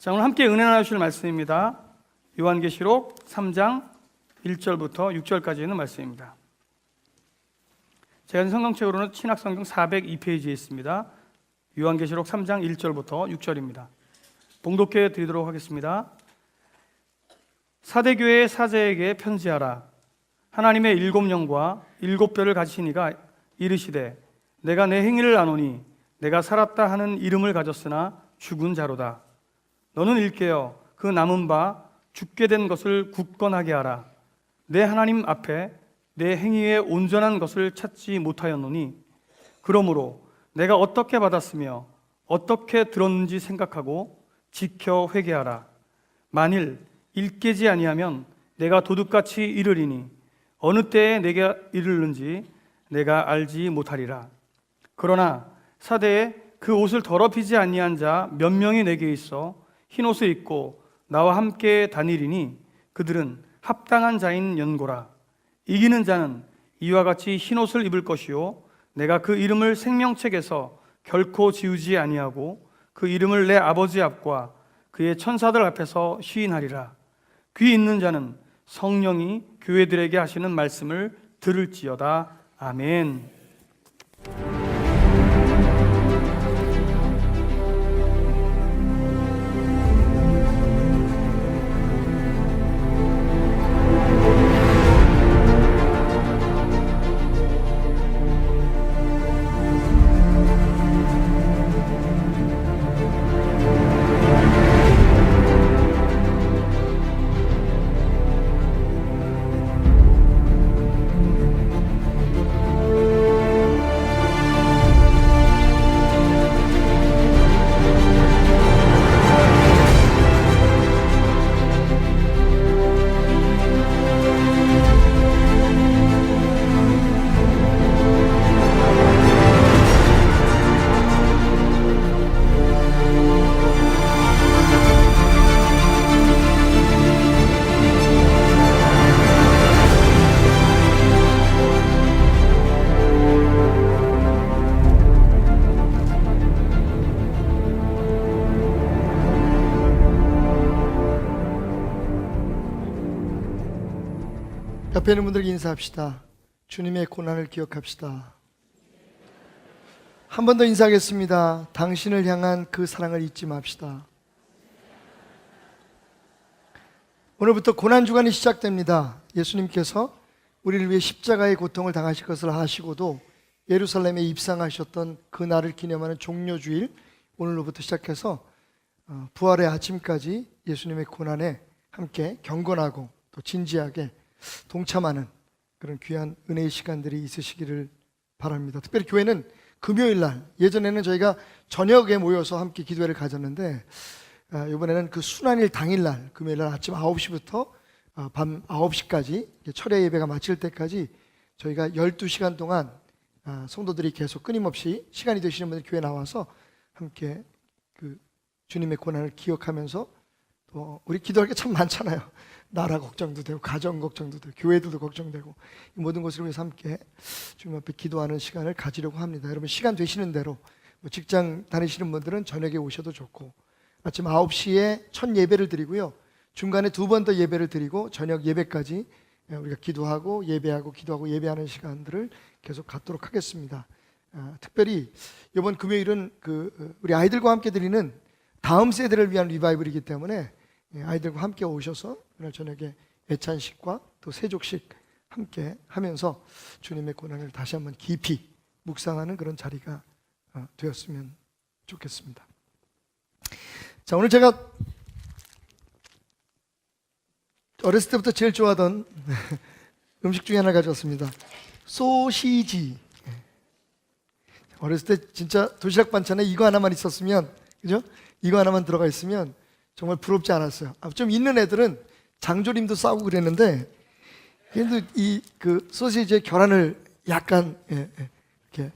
자, 오늘 함께 은혜 나누실 말씀입니다. 요한계시록 3장 1절부터 6절까지 있는 말씀입니다. 제가 성경책으로는 신학성경 402페이지에 있습니다. 요한계시록 3장 1절부터 6절입니다. 봉독해 드리도록 하겠습니다. 사대교회의 사제에게 편지하라. 하나님의 7영과 7뼈를 가지신 이가 이르시되 내가 내 행위를 아노니 내가 살았다 하는 이름을 가졌으나 죽은 자로다. 너는 일깨어 그 남은 바 죽게 된 것을 굳건하게 하라. 내 하나님 앞에 내 행위에 온전한 것을 찾지 못하였노니 그러므로 내가 어떻게 받았으며 어떻게 들었는지 생각하고 지켜 회개하라. 만일 일깨지 아니하면 내가 도둑같이 이르리니 어느 때에 내가 이르는지 내가 알지 못하리라. 그러나 사대에 그 옷을 더럽히지 아니한 자 몇 명이 내게 있어 흰 옷을 입고 나와 함께 다니리니 그들은 합당한 자인 연고라. 이기는 자는 이와 같이 흰 옷을 입을 것이요 내가 그 이름을 생명책에서 결코 지우지 아니하고 그 이름을 내 아버지 앞과 그의 천사들 앞에서 시인하리라. 귀 있는 자는 성령이 교회들에게 하시는 말씀을 들을지어다. 아멘. 옆에 있는 분들에게 인사합시다. 주님의 고난을 기억합시다. 한 번 더 인사하겠습니다. 당신을 향한 그 사랑을 잊지 맙시다. 오늘부터 고난주간이 시작됩니다. 예수님께서 우리를 위해 십자가의 고통을 당하실 것을 아시고도 예루살렘에 입성하셨던 그 날을 기념하는 종료주일, 오늘로부터 시작해서 부활의 아침까지 예수님의 고난에 함께 경건하고 또 진지하게 동참하는 그런 귀한 은혜의 시간들이 있으시기를 바랍니다. 특별히 교회는 금요일 날, 예전에는 저희가 저녁에 모여서 함께 기도회를 가졌는데 이번에는 그 순환일 당일날 금요일 날 아침 9시부터 밤 9시까지 철야 예배가 마칠 때까지 저희가 12시간 동안 성도들이 계속 끊임없이 시간이 되시는 분들 교회 나와서 함께 그 주님의 고난을 기억하면서 또 우리 기도할 게 참 많잖아요. 나라 걱정도 되고 가정 걱정도 되고 교회들도 걱정되고 이 모든 것을 위해서 함께 주님 앞에 기도하는 시간을 가지려고 합니다. 여러분 시간 되시는 대로 직장 다니시는 분들은 저녁에 오셔도 좋고 아침 9시에 첫 예배를 드리고요. 중간에 2번 더 예배를 드리고 저녁 예배까지 우리가 기도하고 예배하고 기도하고 예배하는 시간들을 계속 갖도록 하겠습니다. 특별히 이번 금요일은 우리 아이들과 함께 드리는 다음 세대를 위한 리바이벌이기 때문에 아이들과 함께 오셔서 오늘 저녁에 애찬식과 또 세족식 함께 하면서 주님의 고난을 다시 한번 깊이 묵상하는 그런 자리가 되었으면 좋겠습니다. 자, 오늘 제가 어렸을 때부터 제일 좋아하던 음식 중에 하나 가져왔습니다. 소시지. 어렸을 때 진짜 도시락 반찬에 이거 하나만 있었으면, 그죠? 이거 하나만 들어가 있으면 정말 부럽지 않았어요. 좀 있는 애들은 장조림도 싸우고 그랬는데, 얘도 그 소시지에 계란을 약간 이렇게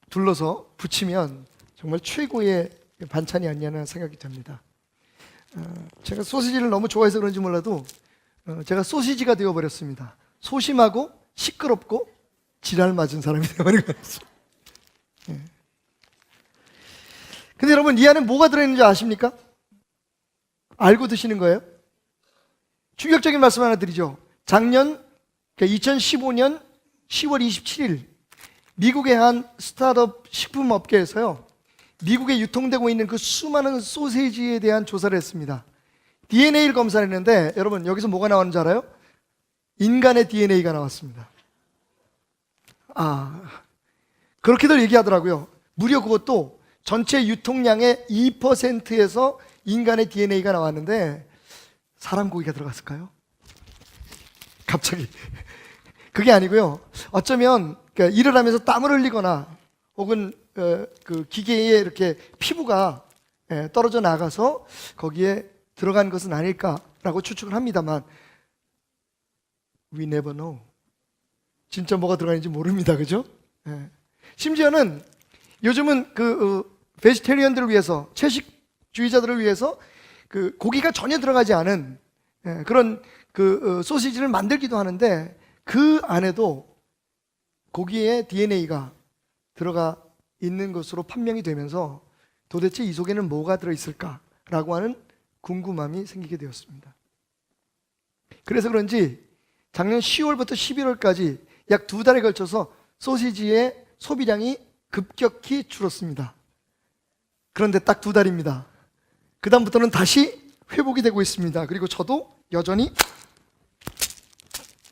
둘러서 붙이면 정말 최고의 반찬이 아니냐는 생각이 듭니다. 제가 소시지를 너무 좋아해서 그런지 몰라도 제가 소시지가 되어버렸습니다. 소심하고 시끄럽고 지랄 맞은 사람이 되어버린 것 같습니다. 근데 여러분 이 안에 뭐가 들어있는지 아십니까? 알고 드시는 거예요? 충격적인 말씀 하나 드리죠. 작년 2015년 10월 27일 미국의 한 스타트업 식품 업계에서요, 미국에 유통되고 있는 그 수많은 소세지에 대한 조사를 했습니다. DNA를 검사를 했는데 여러분 여기서 뭐가 나오는지 알아요? 인간의 DNA가 나왔습니다. 그렇게들 얘기하더라고요. 무려 그것도 전체 유통량의 2%에서 인간의 DNA가 나왔는데 사람 고기가 들어갔을까요? 갑자기 그게 아니고요. 어쩌면 일을 하면서 땀을 흘리거나 혹은 그 기계에 이렇게 피부가 떨어져 나가서 거기에 들어간 것은 아닐까라고 추측을 합니다만 we never know. 진짜 뭐가 들어가는지 모릅니다. 그죠? 심지어는 요즘은 베지테리언들을 위해서, 채식주의자들을 위해서 그 고기가 전혀 들어가지 않은 그런 소시지를 만들기도 하는데 그 안에도 고기의 DNA가 들어가 있는 것으로 판명이 되면서 도대체 이 속에는 뭐가 들어있을까라고 하는 궁금함이 생기게 되었습니다. 그래서 그런지 작년 10월부터 11월까지 약 2달에 걸쳐서 소시지의 소비량이 급격히 줄었습니다. 그런데 딱 2달입니다. 그 다음부터는 다시 회복이 되고 있습니다. 그리고 저도 여전히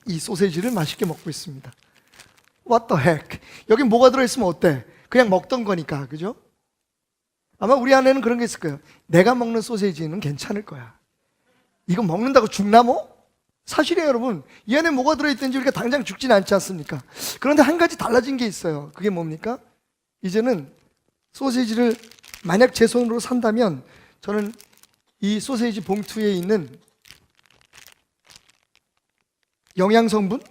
이 소세지를 맛있게 먹고 있습니다. What the heck? 여기 뭐가 들어있으면 어때? 그냥 먹던 거니까, 그죠? 아마 우리 안에는 그런 게 있을 거예요. 내가 먹는 소세지는 괜찮을 거야. 이거 먹는다고 죽나 뭐? 사실이에요, 여러분. 이 안에 뭐가 들어있든지 우리가 당장 죽진 않지 않습니까? 그런데 한 가지 달라진 게 있어요. 그게 뭡니까? 이제는 소세지를 만약 제 손으로 산다면 저는 이 소세지 봉투에 있는 영양성분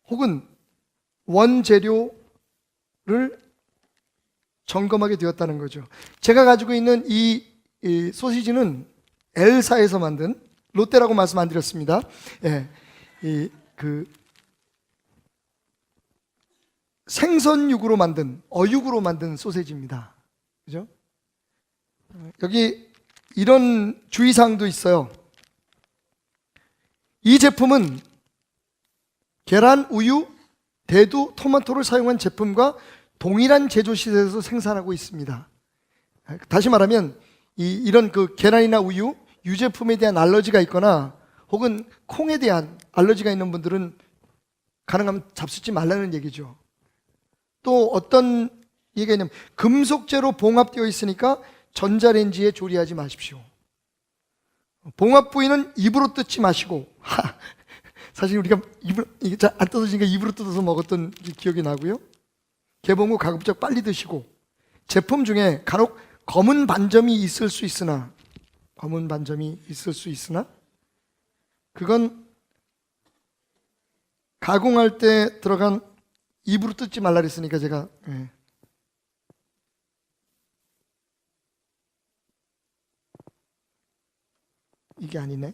혹은 원재료를 점검하게 되었다는 거죠. 제가 가지고 있는 이 소시지는 엘사에서 만든, 롯데라고 말씀 안 드렸습니다. 생선육으로 만든, 어육으로 만든 소세지입니다. 그죠? 여기 이런 주의사항도 있어요. 이 제품은 계란, 우유, 대두, 토마토를 사용한 제품과 동일한 제조 시설에서 생산하고 있습니다. 다시 말하면 이런 계란이나 우유, 유제품에 대한 알러지가 있거나 혹은 콩에 대한 알러지가 있는 분들은 가능하면 잡수지 말라는 얘기죠. 또 어떤 얘기가 있냐면 금속재로 봉합되어 있으니까 전자레인지에 조리하지 마십시오. 봉합 부위는 입으로 뜯지 마시고 사실 우리가 이게 잘 안 뜯어지니까 입으로 뜯어서 먹었던 기억이 나고요. 개봉 후 가급적 빨리 드시고, 제품 중에 간혹 검은 반점이 있을 수 있으나 그건 가공할 때 들어간 입으로 뜯지 말라 그랬으니까 제가 이게 아니네.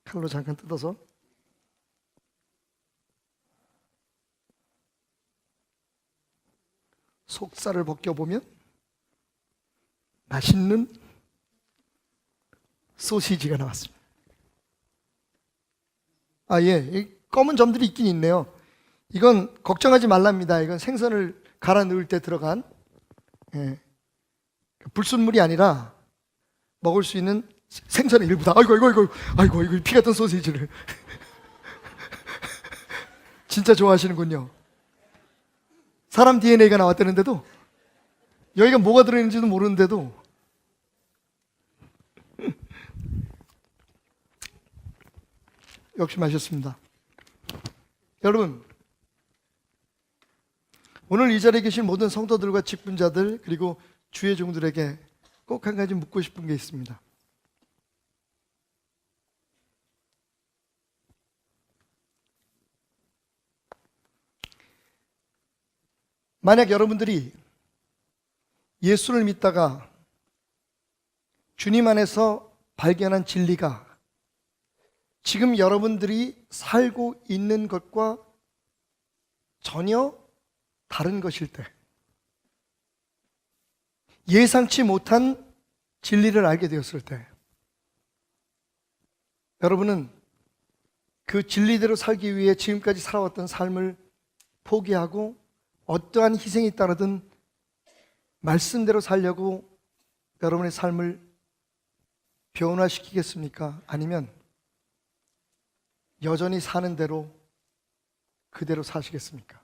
칼로 잠깐 뜯어서 속살을 벗겨보면 맛있는 소시지가 나왔습니다. 이 검은 점들이 있긴 있네요. 이건 걱정하지 말랍니다. 이건 생선을 갈아 넣을 때 들어간 불순물이 아니라 먹을 수 있는 생선의 일부다. 아이고 피 같은 소시지를 진짜 좋아하시는군요. 사람 DNA가 나왔다는데도, 여기가 뭐가 들어있는지도 모르는데도 역시 맛있습니다. 여러분, 오늘 이 자리에 계신 모든 성도들과 직분자들 그리고 주의 종들에게 꼭 한 가지 묻고 싶은 게 있습니다. 만약 여러분들이 예수를 믿다가 주님 안에서 발견한 진리가 지금 여러분들이 살고 있는 것과 전혀 다른 것일 때, 예상치 못한 진리를 알게 되었을 때 여러분은 그 진리대로 살기 위해 지금까지 살아왔던 삶을 포기하고 어떠한 희생이 따르든 말씀대로 살려고 여러분의 삶을 변화시키겠습니까? 아니면 여전히 사는 대로 그대로 사시겠습니까?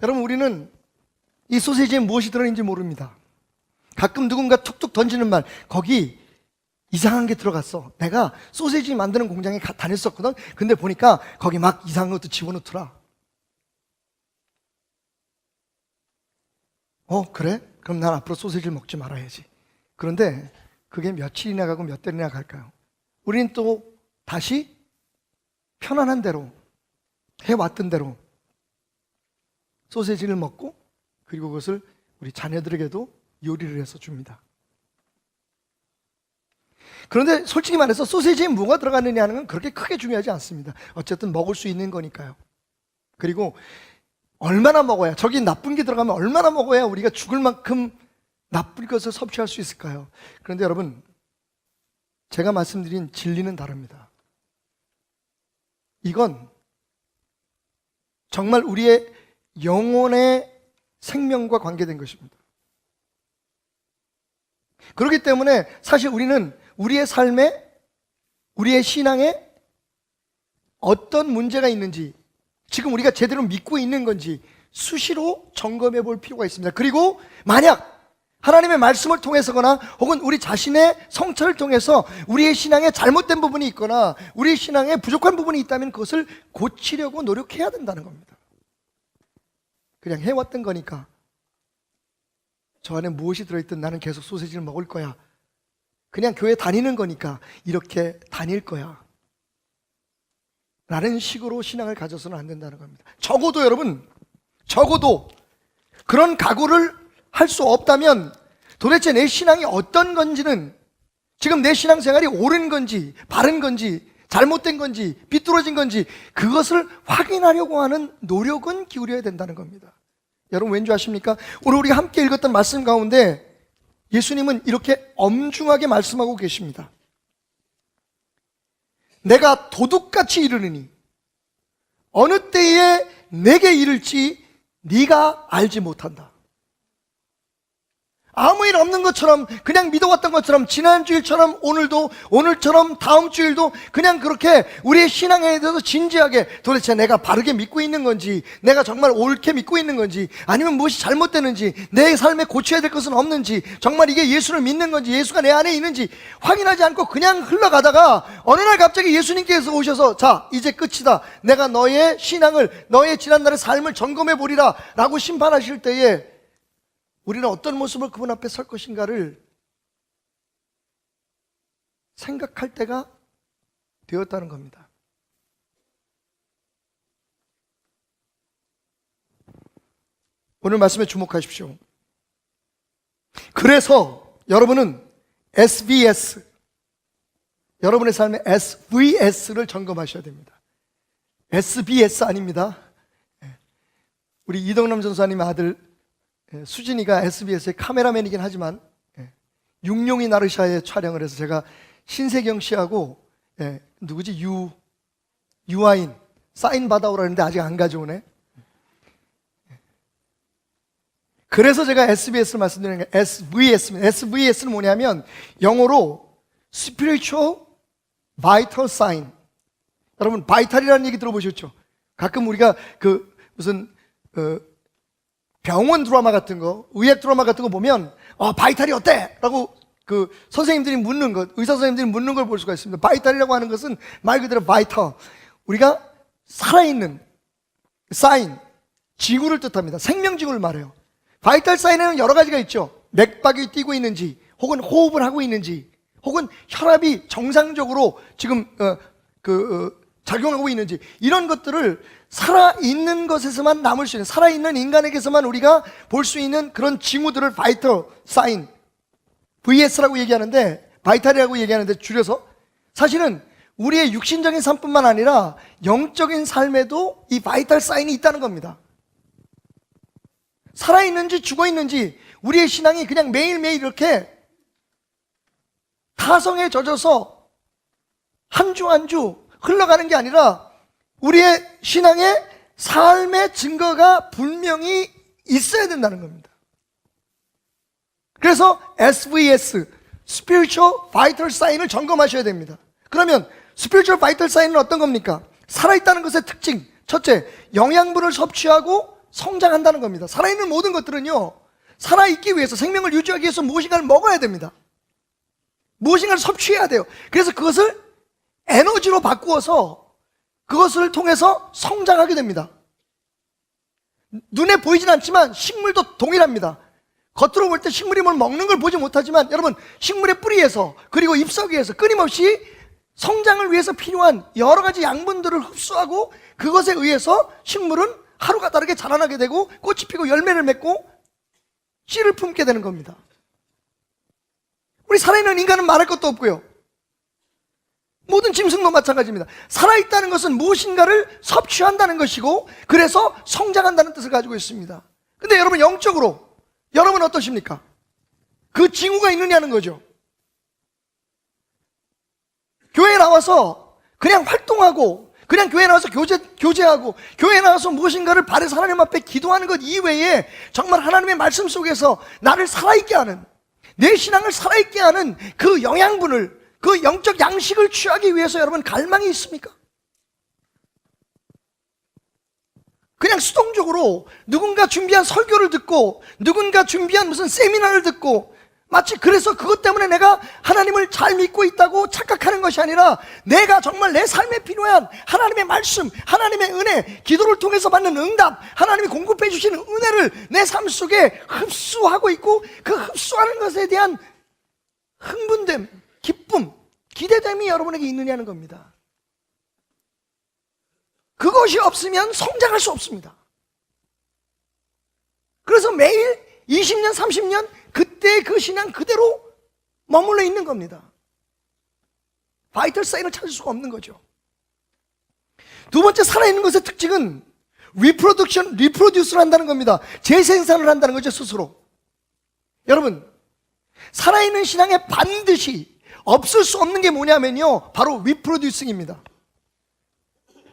여러분, 우리는 이 소시지에 무엇이 들어있는지 모릅니다. 가끔 누군가 툭툭 던지는 말, 거기 이상한 게 들어갔어. 내가 소시지 만드는 공장에 다녔었거든. 근데 보니까 거기 막 이상한 것도 집어넣더라. 그래? 그럼 난 앞으로 소시지를 먹지 말아야지. 그런데 그게 며칠이나 가고 몇 달이나 갈까요? 우리는 또 다시 편안한 대로 해왔던 대로 소시지를 먹고 그리고 그것을 우리 자녀들에게도 요리를 해서 줍니다. 그런데 솔직히 말해서 소시지에 뭐가 들어가느냐 하는 건 그렇게 크게 중요하지 않습니다. 어쨌든 먹을 수 있는 거니까요. 그리고 얼마나 먹어야, 저기 나쁜 게 들어가면 얼마나 먹어야 우리가 죽을 만큼 나쁜 것을 섭취할 수 있을까요? 그런데 여러분, 제가 말씀드린 진리는 다릅니다. 이건 정말 우리의 영혼의 생명과 관계된 것입니다. 그렇기 때문에 사실 우리는 우리의 삶에, 우리의 신앙에 어떤 문제가 있는지, 지금 우리가 제대로 믿고 있는 건지 수시로 점검해 볼 필요가 있습니다. 그리고 만약 하나님의 말씀을 통해서거나 혹은 우리 자신의 성찰을 통해서 우리의 신앙에 잘못된 부분이 있거나 우리의 신앙에 부족한 부분이 있다면 그것을 고치려고 노력해야 된다는 겁니다. 그냥 해왔던 거니까, 저 안에 무엇이 들어있든 나는 계속 소시지를 먹을 거야, 그냥 교회 다니는 거니까 이렇게 다닐 거야 라는 식으로 신앙을 가져서는 안 된다는 겁니다. 적어도 여러분, 적어도 그런 각오를 할 수 없다면 도대체 내 신앙이 어떤 건지는, 지금 내 신앙생활이 옳은 건지 바른 건지 잘못된 건지 비뚤어진 건지 그것을 확인하려고 하는 노력은 기울여야 된다는 겁니다. 여러분 왠지 아십니까? 오늘 우리가 함께 읽었던 말씀 가운데 예수님은 이렇게 엄중하게 말씀하고 계십니다. 내가 도둑같이 이르느니 어느 때에 내게 이를지 네가 알지 못한다. 아무 일 없는 것처럼, 그냥 믿어왔던 것처럼, 지난주일처럼 오늘도, 오늘처럼 다음 주일도 그냥 그렇게 우리의 신앙에 대해서 진지하게 도대체 내가 바르게 믿고 있는 건지, 내가 정말 옳게 믿고 있는 건지, 아니면 무엇이 잘못되는지, 내 삶에 고쳐야 될 것은 없는지, 정말 이게 예수를 믿는 건지, 예수가 내 안에 있는지 확인하지 않고 그냥 흘러가다가 어느 날 갑자기 예수님께서 오셔서 자, 이제 끝이다, 내가 너의 신앙을, 너의 지난날의 삶을 점검해 보리라 라고 심판하실 때에 우리는 어떤 모습으로 그분 앞에 설 것인가를 생각할 때가 되었다는 겁니다. 오늘 말씀에 주목하십시오. 그래서 여러분은 SBS, 여러분의 삶의 SVS를 점검하셔야 됩니다. SBS 아닙니다. 우리 이동남 전사님의 아들 수진이가 SBS의 카메라맨이긴 하지만 육룡이 나르샤에 촬영을 해서 제가 신세경 씨하고 누구지? 유아인 사인 받아오라 했는데 아직 안 가져오네. 그래서 제가 SBS를 말씀드리는 게 SVS입니다. SVS는 뭐냐면 영어로 Spiritual Vital Sign. 여러분 바이탈이라는 얘기 들어보셨죠? 가끔 우리가 그 무슨 병원 드라마 같은 거, 의학 드라마 같은 거 보면 바이탈이 어때? 라고 그 선생님들이 묻는 것, 의사 선생님들이 묻는 걸 볼 수가 있습니다. 바이탈이라고 하는 것은 말 그대로 바이탈, 우리가 살아있는 사인, 징후를 뜻합니다. 생명징후를 말해요. 바이탈 사인에는 여러 가지가 있죠. 맥박이 뛰고 있는지, 혹은 호흡을 하고 있는지, 혹은 혈압이 정상적으로 지금 작용하고 있는지, 이런 것들을 살아있는 것에서만 남을 수 있는, 살아있는 인간에게서만 우리가 볼 수 있는 그런 징후들을 바이탈 사인, VS라고 얘기하는데, 바이탈이라고 얘기하는데 줄여서 사실은 우리의 육신적인 삶뿐만 아니라 영적인 삶에도 이 바이탈 사인이 있다는 겁니다. 살아있는지 죽어있는지 우리의 신앙이 그냥 매일매일 이렇게 타성에 젖어서 한 주 한 주 흘러가는 게 아니라 우리의 신앙의 삶의 증거가 분명히 있어야 된다는 겁니다. 그래서 SVS, Spiritual Vital Sign을 점검하셔야 됩니다. 그러면 Spiritual Vital Sign은 어떤 겁니까? 살아있다는 것의 특징. 첫째, 영양분을 섭취하고 성장한다는 겁니다. 살아있는 모든 것들은요, 살아있기 위해서, 생명을 유지하기 위해서 무엇인가를 먹어야 됩니다. 무엇인가를 섭취해야 돼요. 그래서 그것을 에너지로 바꾸어서 그것을 통해서 성장하게 됩니다. 눈에 보이진 않지만 식물도 동일합니다. 겉으로 볼 때 식물이 뭘 먹는 걸 보지 못하지만 여러분, 식물의 뿌리에서 그리고 잎사귀에서 끊임없이 성장을 위해서 필요한 여러 가지 양분들을 흡수하고 그것에 의해서 식물은 하루가 다르게 자라나게 되고 꽃이 피고 열매를 맺고 씨를 품게 되는 겁니다. 우리 살아있는 인간은 말할 것도 없고요. 모든 짐승도 마찬가지입니다. 살아있다는 것은 무엇인가를 섭취한다는 것이고 그래서 성장한다는 뜻을 가지고 있습니다. 근데 여러분, 영적으로 여러분 어떠십니까? 그 징후가 있느냐는 거죠. 교회에 나와서 그냥 활동하고 그냥 교회에 나와서 교제하고 교회에 나와서 무엇인가를 바래서 하나님 앞에 기도하는 것 이외에 정말 하나님의 말씀 속에서 나를 살아있게 하는, 내 신앙을 살아있게 하는 그 영양분을, 그 영적 양식을 취하기 위해서 여러분 갈망이 있습니까? 그냥 수동적으로 누군가 준비한 설교를 듣고 누군가 준비한 무슨 세미나를 듣고 마치 그래서 그것 때문에 내가 하나님을 잘 믿고 있다고 착각하는 것이 아니라 내가 정말 내 삶에 필요한 하나님의 말씀, 하나님의 은혜, 기도를 통해서 받는 응답, 하나님이 공급해 주시는 은혜를 내 삶 속에 흡수하고 있고 그 흡수하는 것에 대한 흥분됨, 기쁨, 기대됨이 여러분에게 있느냐는 겁니다. 그것이 없으면 성장할 수 없습니다. 그래서 매일 20년, 30년 그때 그 신앙 그대로 머물러 있는 겁니다. 바이털 사인을 찾을 수가 없는 거죠. 두 번째, 살아있는 것의 특징은 리프로듀스를 한다는 겁니다. 재생산을 한다는 거죠, 스스로. 여러분, 살아있는 신앙에 반드시 없을 수 없는 게 뭐냐면요, 바로 리프로듀싱입니다.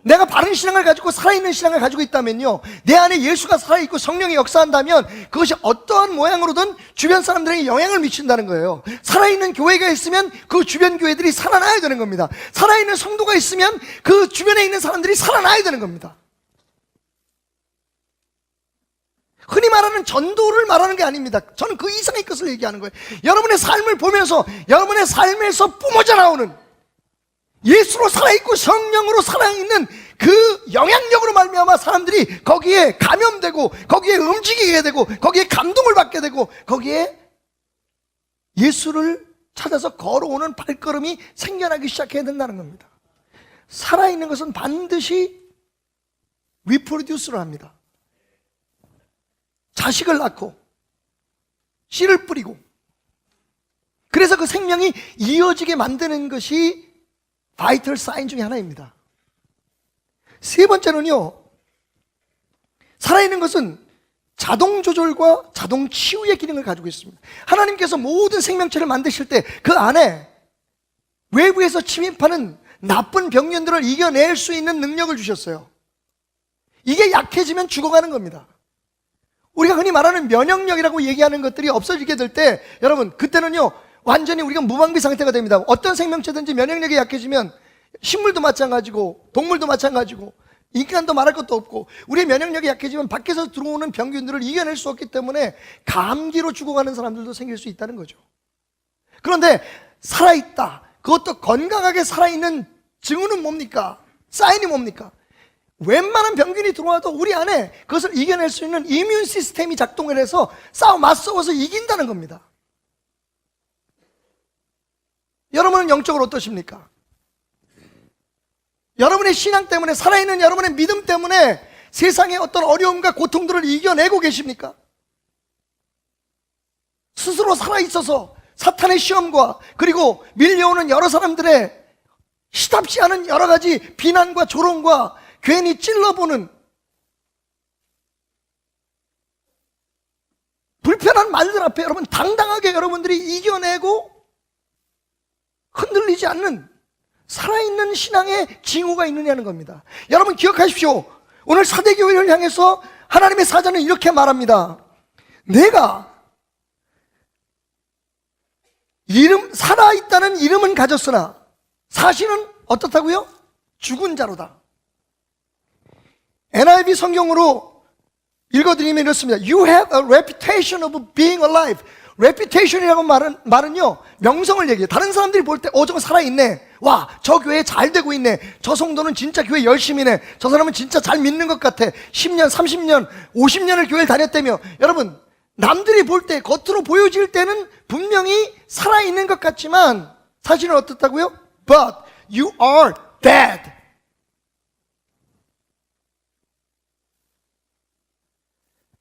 내가 바른 신앙을 가지고 살아있는 신앙을 가지고 있다면요, 내 안에 예수가 살아있고 성령이 역사한다면 그것이 어떠한 모양으로든 주변 사람들에게 영향을 미친다는 거예요. 살아있는 교회가 있으면 그 주변 교회들이 살아나야 되는 겁니다. 살아있는 성도가 있으면 그 주변에 있는 사람들이 살아나야 되는 겁니다. 흔히 말하는 전도를 말하는 게 아닙니다. 저는 그 이상의 것을 얘기하는 거예요. 여러분의 삶을 보면서 여러분의 삶에서 뿜어져 나오는 예수로 살아있고 성령으로 살아있는 그 영향력으로 말미암아 사람들이 거기에 감염되고 거기에 움직이게 되고 거기에 감동을 받게 되고 거기에 예수를 찾아서 걸어오는 발걸음이 생겨나기 시작해야 된다는 겁니다. 살아있는 것은 반드시 리프로듀스를 합니다. 자식을 낳고 씨를 뿌리고 그래서 그 생명이 이어지게 만드는 것이 바이털 사인 중에 하나입니다. 세 번째는요, 살아있는 것은 자동 조절과 자동 치유의 기능을 가지고 있습니다. 하나님께서 모든 생명체를 만드실 때 그 안에 외부에서 침입하는 나쁜 병균들을 이겨낼 수 있는 능력을 주셨어요. 이게 약해지면 죽어가는 겁니다. 우리가 흔히 말하는 면역력이라고 얘기하는 것들이 없어지게 될 때 여러분, 그때는요 완전히 우리가 무방비 상태가 됩니다. 어떤 생명체든지 면역력이 약해지면 식물도 마찬가지고 동물도 마찬가지고 인간도 말할 것도 없고 우리의 면역력이 약해지면 밖에서 들어오는 병균들을 이겨낼 수 없기 때문에 감기로 죽어가는 사람들도 생길 수 있다는 거죠. 그런데 살아있다, 그것도 건강하게 살아있는 징후는 뭡니까? 사인이 뭡니까? 웬만한 병균이 들어와도 우리 안에 그것을 이겨낼 수 있는 이뮨 시스템이 작동을 해서 맞서서 이긴다는 겁니다. 여러분은 영적으로 어떠십니까? 여러분의 신앙 때문에, 살아있는 여러분의 믿음 때문에 세상의 어떤 어려움과 고통들을 이겨내고 계십니까? 스스로 살아있어서 사탄의 시험과 그리고 밀려오는 여러 사람들의 시답지 않은 여러 가지 비난과 조롱과 괜히 찔러보는 불편한 말들 앞에 여러분 당당하게 여러분들이 이겨내고 흔들리지 않는 살아있는 신앙의 징후가 있느냐는 겁니다. 여러분 기억하십시오. 오늘 사대교회를 향해서 하나님의 사자는 이렇게 말합니다. 내가 살아있다는 이름은 가졌으나 사실은 어떻다고요? 죽은 자로다. NIV 성경으로 읽어드리면 이렇습니다. You have a reputation of being alive. reputation이라고 말은요, 명성을 얘기해요. 다른 사람들이 볼 때, 저거 살아있네. 와, 저 교회 잘 되고 있네. 저 성도는 진짜 교회 열심히 해. 저 사람은 진짜 잘 믿는 것 같아. 10년, 30년, 50년을 교회를 다녔다며. 여러분, 남들이 볼 때, 겉으로 보여질 때는 분명히 살아있는 것 같지만, 사실은 어떻다고요? But you are dead.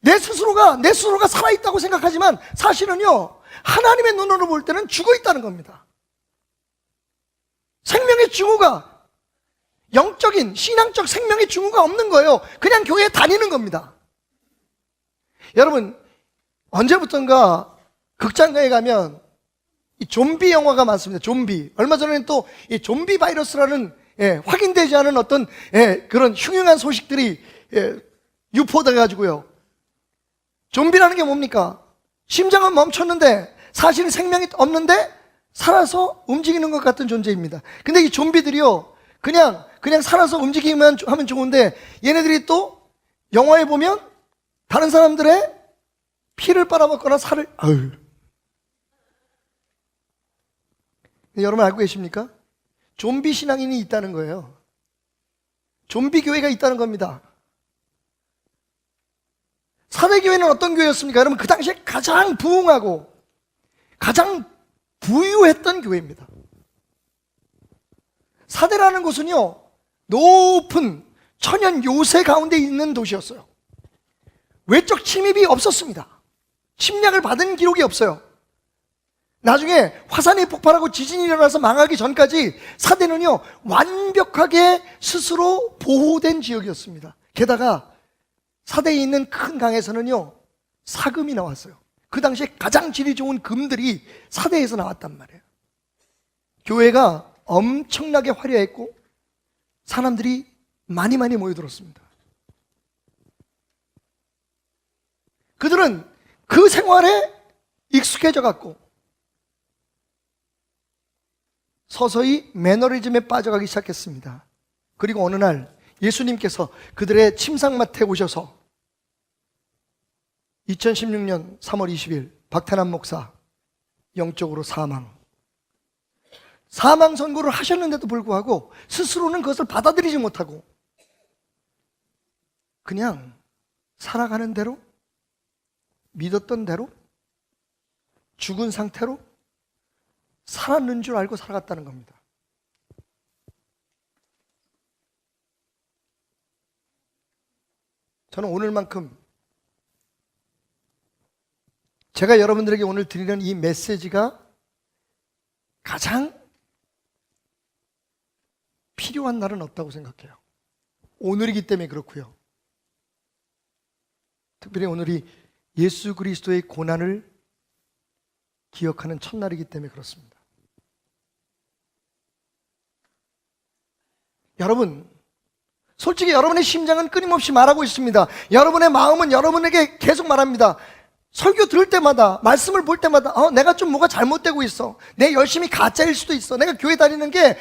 내 스스로가 살아있다고 생각하지만 사실은요, 하나님의 눈으로 볼 때는 죽어 있다는 겁니다. 생명의 징후가, 영적인, 신앙적 생명의 징후가 없는 거예요. 그냥 교회에 다니는 겁니다. 여러분, 언제부턴가 극장가에 가면 이 좀비 영화가 많습니다. 좀비. 얼마 전에는 또 이 좀비 바이러스라는 확인되지 않은 어떤 그런 흉흉한 소식들이 유포돼 가지고요. 좀비라는 게 뭡니까? 심장은 멈췄는데 사실은 생명이 없는데 살아서 움직이는 것 같은 존재입니다. 근데 이 좀비들이요, 그냥 살아서 움직이기만 하면 좋은데 얘네들이 또 영화에 보면 다른 사람들의 피를 빨아먹거나 살을 여러분 알고 계십니까? 좀비 신앙인이 있다는 거예요. 좀비 교회가 있다는 겁니다. 사대교회는 어떤 교회였습니까? 여러분, 그 당시에 가장 부흥하고 가장 부유했던 교회입니다. 사대라는 곳은요, 높은 천연 요새 가운데 있는 도시였어요. 외적 침입이 없었습니다. 침략을 받은 기록이 없어요. 나중에 화산이 폭발하고 지진이 일어나서 망하기 전까지 사대는요, 완벽하게 스스로 보호된 지역이었습니다. 게다가 사대에 있는 큰 강에서는요, 사금이 나왔어요. 그 당시에 가장 질이 좋은 금들이 사대에서 나왔단 말이에요. 교회가 엄청나게 화려했고 사람들이 많이 모여들었습니다. 그들은 그 생활에 익숙해져 갖고 서서히 매너리즘에 빠져가기 시작했습니다. 그리고 어느 날 예수님께서 그들의 침상맡에 오셔서 2016년 3월 20일 박태남 목사 영적으로 사망 선고를 하셨는데도 불구하고 스스로는 그것을 받아들이지 못하고 그냥 살아가는 대로, 믿었던 대로, 죽은 상태로 살았는 줄 알고 살아갔다는 겁니다. 저는 오늘만큼 제가 여러분들에게 오늘 드리는 이 메시지가 가장 필요한 날은 없다고 생각해요. 오늘이기 때문에 그렇고요. 특별히 오늘이 예수 그리스도의 고난을 기억하는 첫날이기 때문에 그렇습니다. 여러분, 솔직히 여러분의 심장은 끊임없이 말하고 있습니다. 여러분의 마음은 여러분에게 계속 말합니다. 설교 들을 때마다, 말씀을 볼 때마다 내가 좀 뭐가 잘못되고 있어. 내 열심히 가짜일 수도 있어. 내가 교회 다니는 게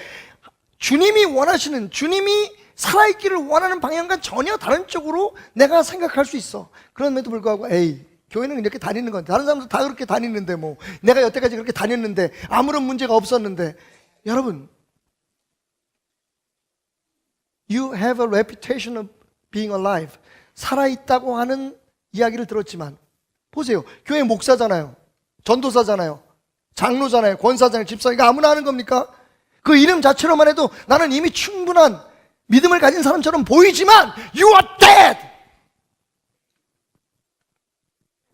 주님이 원하시는, 주님이 살아있기를 원하는 방향과 전혀 다른 쪽으로 내가 생각할 수 있어. 그럼에도 불구하고 교회는 이렇게 다니는 건데, 다른 사람도 다 그렇게 다니는데 뭐 내가 여태까지 그렇게 다녔는데 아무런 문제가 없었는데. 여러분, You have a reputation of being alive. 살아있다고 하는 이야기를 들었지만 보세요. 교회 목사잖아요. 전도사잖아요. 장로잖아요. 권사잖아요. 집사. 이거 아무나 하는 겁니까? 그 이름 자체로만 해도 나는 이미 충분한 믿음을 가진 사람처럼 보이지만 You are dead.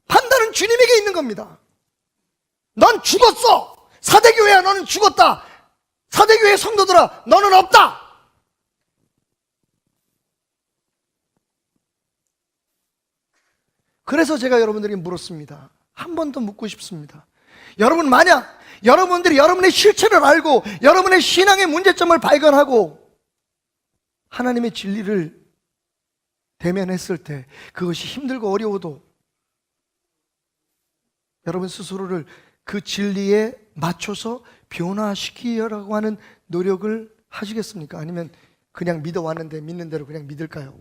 판단은 주님에게 있는 겁니다. 넌 죽었어. 사대교회야, 너는 죽었다. 사대교회 성도들아, 너는 없다. 그래서 제가 여러분들에게 물었습니다. 한 번 더 묻고 싶습니다. 여러분, 만약 여러분들이 여러분의 실체를 알고 여러분의 신앙의 문제점을 발견하고 하나님의 진리를 대면했을 때 그것이 힘들고 어려워도 여러분 스스로를 그 진리에 맞춰서 변화시키려고 하는 노력을 하시겠습니까? 아니면 그냥 믿어왔는데 믿는 대로 그냥 믿을까요?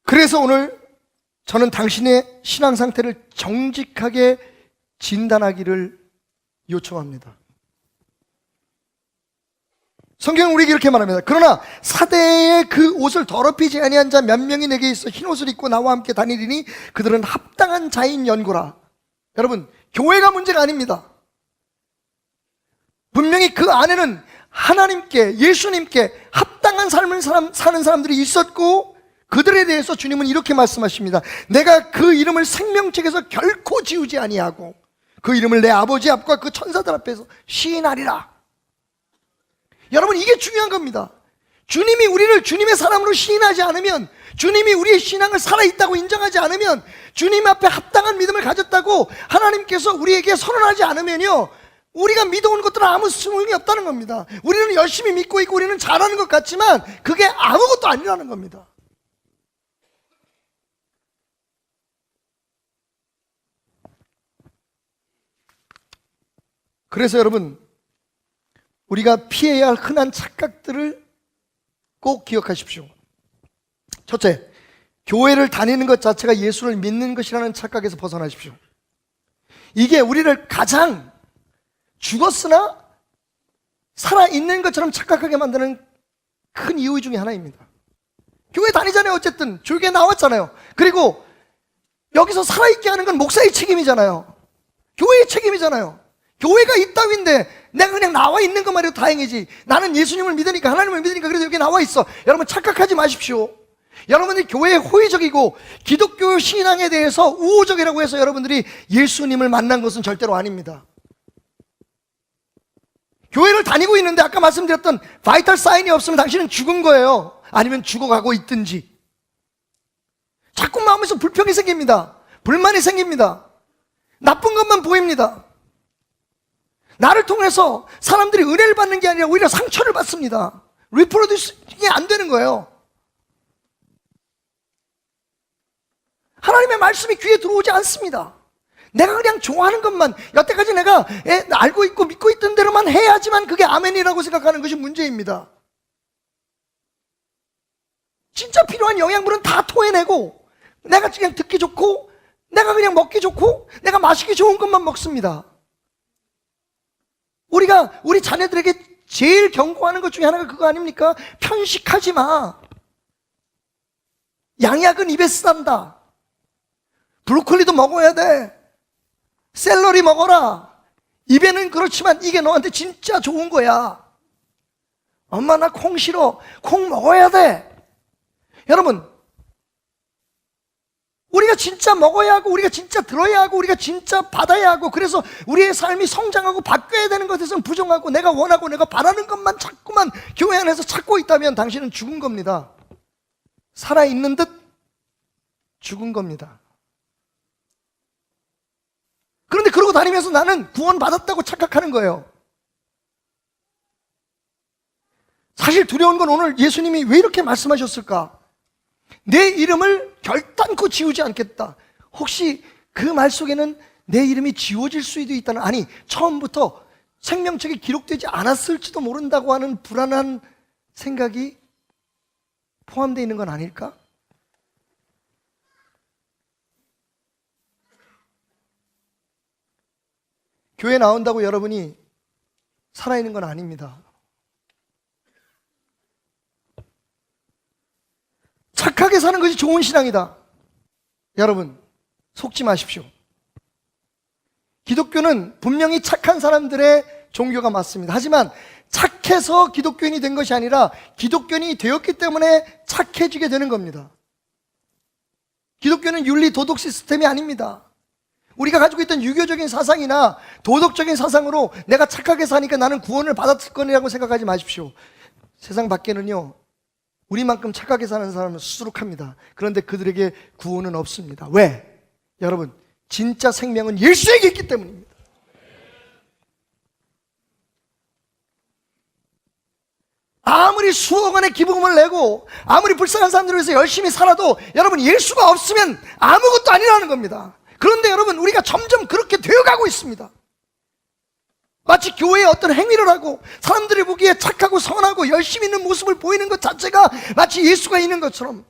그래서 오늘 저는 당신의 신앙 상태를 정직하게 진단하기를 요청합니다. 성경은 우리에게 이렇게 말합니다. 그러나 사대의 그 옷을 더럽히지 아니한 자 몇 명이 내게 있어 흰 옷을 입고 나와 함께 다니리니 그들은 합당한 자인 연고라. 여러분, 교회가 문제가 아닙니다. 분명히 그 안에는 하나님께, 예수님께 합당한 삶을 사는 사람들이 있었고, 그들에 대해서 주님은 이렇게 말씀하십니다. 내가 그 이름을 생명책에서 결코 지우지 아니하고 그 이름을 내 아버지 앞과 그 천사들 앞에서 시인하리라. 여러분, 이게 중요한 겁니다. 주님이 우리를 주님의 사람으로 시인하지 않으면, 주님이 우리의 신앙을 살아있다고 인정하지 않으면, 주님 앞에 합당한 믿음을 가졌다고 하나님께서 우리에게 선언하지 않으면요, 우리가 믿어온 것들은 아무 소용이 없다는 겁니다. 우리는 열심히 믿고 있고 우리는 잘하는 것 같지만 그게 아무것도 아니라는 겁니다. 그래서 여러분, 우리가 피해야 할 흔한 착각들을 꼭 기억하십시오. 첫째, 교회를 다니는 것 자체가 예수를 믿는 것이라는 착각에서 벗어나십시오. 이게 우리를 가장 죽었으나 살아있는 것처럼 착각하게 만드는 큰 이유 중에 하나입니다. 교회 다니잖아요. 어쨌든 교회에 나왔잖아요. 그리고 여기서 살아있게 하는 건 목사의 책임이잖아요. 교회의 책임이잖아요. 교회가 이따위인데 내가 그냥 나와 있는 것만 해도 다행이지. 나는 예수님을 믿으니까, 하나님을 믿으니까 그래도 여기 나와 있어. 여러분, 착각하지 마십시오. 여러분들이 교회에 호의적이고 기독교 신앙에 대해서 우호적이라고 해서 여러분들이 예수님을 만난 것은 절대로 아닙니다. 교회를 다니고 있는데 아까 말씀드렸던 바이탈 사인이 없으면 당신은 죽은 거예요. 아니면 죽어가고 있든지. 자꾸 마음에서 불평이 생깁니다. 불만이 생깁니다. 나쁜 것만 보입니다. 나를 통해서 사람들이 은혜를 받는 게 아니라 오히려 상처를 받습니다. 리프로듀싱이 안 되는 거예요. 하나님의 말씀이 귀에 들어오지 않습니다. 내가 그냥 좋아하는 것만, 여태까지 내가 알고 있고 믿고 있던 대로만 해야지만 그게 아멘이라고 생각하는 것이 문제입니다. 진짜 필요한 영양분은 다 토해내고, 내가 그냥 듣기 좋고, 내가 그냥 먹기 좋고, 내가 마시기 좋은 것만 먹습니다. 우리가 우리 자녀들에게 제일 경고하는 것 중에 하나가 그거 아닙니까? 편식하지 마. 양약은 입에 쓰단다. 브로콜리도 먹어야 돼. 샐러리 먹어라. 입에는 그렇지만 이게 너한테 진짜 좋은 거야. 엄마, 나 콩 싫어. 콩 먹어야 돼. 여러분, 우리가 진짜 먹어야 하고, 우리가 진짜 들어야 하고, 우리가 진짜 받아야 하고, 그래서 우리의 삶이 성장하고 바뀌어야 되는 것에서는 부정하고, 내가 원하고 내가 바라는 것만 자꾸만 교회 안에서 찾고 있다면 당신은 죽은 겁니다. 살아있는 듯 죽은 겁니다. 그런데 그러고 다니면서 나는 구원받았다고 착각하는 거예요. 사실 두려운 건 오늘 예수님이 왜 이렇게 말씀하셨을까? 내 이름을 결단코 지우지 않겠다. 혹시 그 말 속에는 내 이름이 지워질 수도 있다는, 아니, 처음부터 생명책에 기록되지 않았을지도 모른다고 하는 불안한 생각이 포함되어 있는 건 아닐까? 교회 나온다고 여러분이 살아있는 건 아닙니다. 착하게 사는 것이 좋은 신앙이다. 여러분, 속지 마십시오. 기독교는 분명히 착한 사람들의 종교가 맞습니다. 하지만 착해서 기독교인이 된 것이 아니라 기독교인이 되었기 때문에 착해지게 되는 겁니다. 기독교는 윤리 도덕 시스템이 아닙니다. 우리가 가지고 있던 유교적인 사상이나 도덕적인 사상으로 내가 착하게 사니까 나는 구원을 받았을 거라고 생각하지 마십시오. 세상 밖에는요, 우리만큼 착하게 사는 사람은 수두룩합니다. 그런데 그들에게 구원은 없습니다. 왜? 여러분, 진짜 생명은 예수에게 있기 때문입니다. 아무리 수억 원의 기부금을 내고 아무리 불쌍한 사람들을 위해서 열심히 살아도 여러분, 예수가 없으면 아무것도 아니라는 겁니다. 그런데 여러분, 우리가 점점 그렇게 되어가고 있습니다. 마치 교회에 어떤 행위를 하고 사람들이 보기에 착하고 선하고 열심히 있는 모습을 보이는 것 자체가 마치 예수가 있는 것처럼.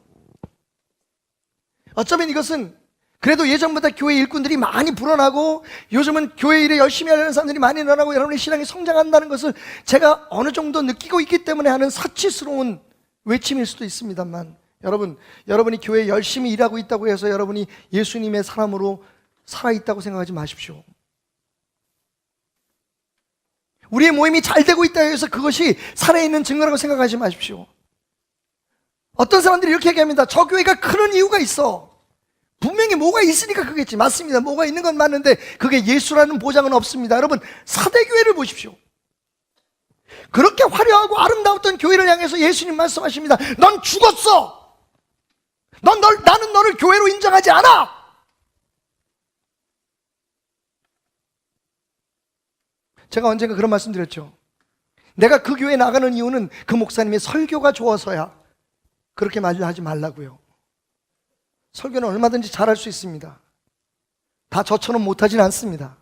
어쩌면 이것은 그래도 예전보다 교회 일꾼들이 많이 불어나고 요즘은 교회 일에 열심히 하려는 사람들이 많이 늘어나고 여러분의 신앙이 성장한다는 것을 제가 어느 정도 느끼고 있기 때문에 하는 사치스러운 외침일 수도 있습니다만, 여러분이 교회에 열심히 일하고 있다고 해서 여러분이 예수님의 사람으로 살아있다고 생각하지 마십시오. 우리의 모임이 잘 되고 있다고 해서 그것이 살아있는 증거라고 생각하지 마십시오. 어떤 사람들이 이렇게 얘기합니다. 저 교회가 크는 이유가 있어. 분명히 뭐가 있으니까 그겠지. 맞습니다. 뭐가 있는 건 맞는데 그게 예수라는 보장은 없습니다. 여러분, 사대교회를 보십시오. 그렇게 화려하고 아름다웠던 교회를 향해서 예수님 말씀하십니다. 넌 죽었어. 나는 너를 교회로 인정하지 않아. 제가 언젠가 그런 말씀 드렸죠. 내가 그 교회에 나가는 이유는 그 목사님의 설교가 좋아서야. 그렇게 말하지 말라고요. 설교는 얼마든지 잘할 수 있습니다. 다 저처럼 못하진 않습니다.